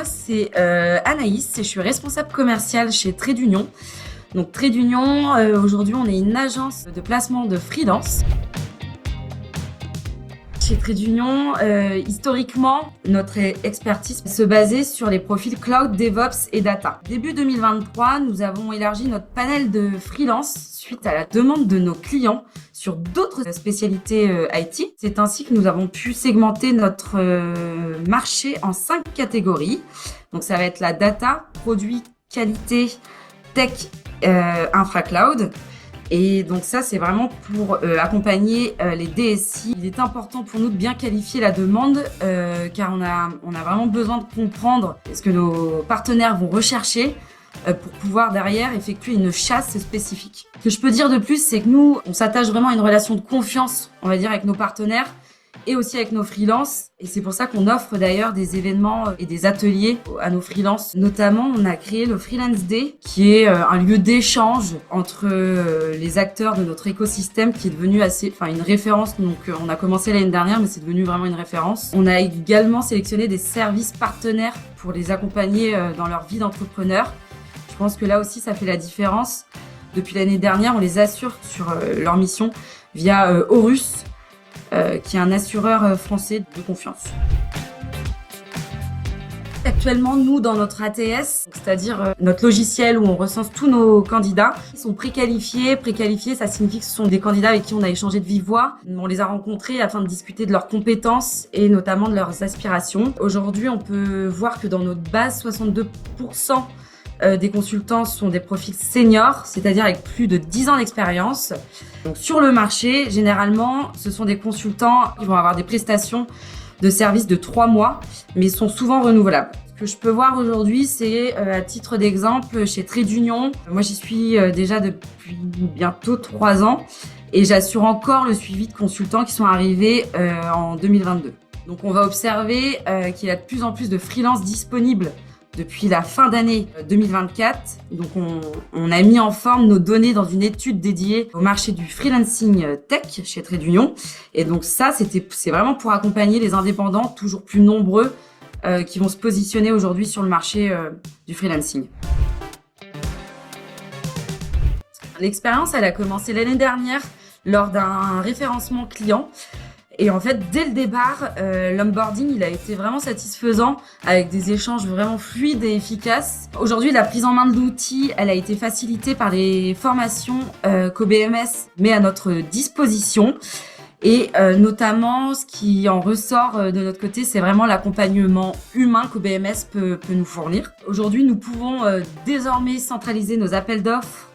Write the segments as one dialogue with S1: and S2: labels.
S1: moi c'est Anaïs et je suis responsable commerciale chez Trait d'Union. Donc Trait d'Union, aujourd'hui on est une agence de placement de freelance. Chez Trait d'Union, historiquement, notre expertise se basait sur les profils cloud, DevOps et data. Début 2023, nous avons élargi notre panel de freelance suite à la demande de nos clients sur d'autres spécialités IT. C'est ainsi que nous avons pu segmenter notre marché en 5 catégories. Donc ça va être la data, produits, qualité, tech, infra cloud. Et donc ça, c'est vraiment pour accompagner les DSI. Il est important pour nous de bien qualifier la demande car on a vraiment besoin de comprendre ce que nos partenaires vont rechercher pour pouvoir derrière effectuer une chasse spécifique. Ce que je peux dire de plus, c'est que nous, on s'attache vraiment à une relation de confiance, on va dire, avec nos partenaires et aussi avec nos freelances. Et c'est pour ça qu'on offre d'ailleurs des événements et des ateliers à nos freelances. Notamment, on a créé le Freelance Day, qui est un lieu d'échange entre les acteurs de notre écosystème, qui est devenu une référence. Donc, on a commencé l'année dernière, mais c'est devenu vraiment une référence. On a également sélectionné des services partenaires pour les accompagner dans leur vie d'entrepreneur. Je pense que là aussi, ça fait la différence. Depuis l'année dernière, on les assure sur leur mission via Horus, qui est un assureur français de confiance. Actuellement, nous, dans notre ATS, c'est-à-dire notre logiciel où on recense tous nos candidats, ils sont préqualifiés. Préqualifiés, ça signifie que ce sont des candidats avec qui on a échangé de vive voix. On les a rencontrés afin de discuter de leurs compétences et notamment de leurs aspirations. Aujourd'hui, on peut voir que dans notre base, 62% des consultants sont des profils seniors, c'est-à-dire avec plus de 10 ans d'expérience. Donc sur le marché, généralement, ce sont des consultants qui vont avoir des prestations de services de 3 mois, mais sont souvent renouvelables. Ce que je peux voir aujourd'hui, c'est à titre d'exemple, chez Trait d'Union, moi j'y suis déjà depuis bientôt 3 ans et j'assure encore le suivi de consultants qui sont arrivés en 2022. Donc on va observer qu'il y a de plus en plus de freelances disponibles depuis la fin d'année 2024. Donc, on a mis en forme nos données dans une étude dédiée au marché du freelancing tech chez Trait d'Union. Et donc ça, c'est vraiment pour accompagner les indépendants toujours plus nombreux qui vont se positionner aujourd'hui sur le marché du freelancing. L'expérience, elle a commencé l'année dernière lors d'un référencement client. Et en fait, dès le départ, l'onboarding, il a été vraiment satisfaisant avec des échanges vraiment fluides et efficaces. Aujourd'hui, la prise en main de l'outil, elle a été facilitée par les formations qu'OBMS met à notre disposition. Et notamment, ce qui en ressort de notre côté, c'est vraiment l'accompagnement humain qu'OBMS peut nous fournir. Aujourd'hui, nous pouvons désormais centraliser nos appels d'offres,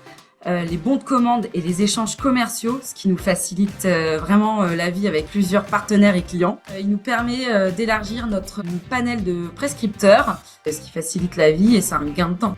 S1: les bons de commande et les échanges commerciaux, ce qui nous facilite vraiment la vie avec plusieurs partenaires et clients. Il nous permet d'élargir notre panel de prescripteurs, ce qui facilite la vie et c'est un gain de temps.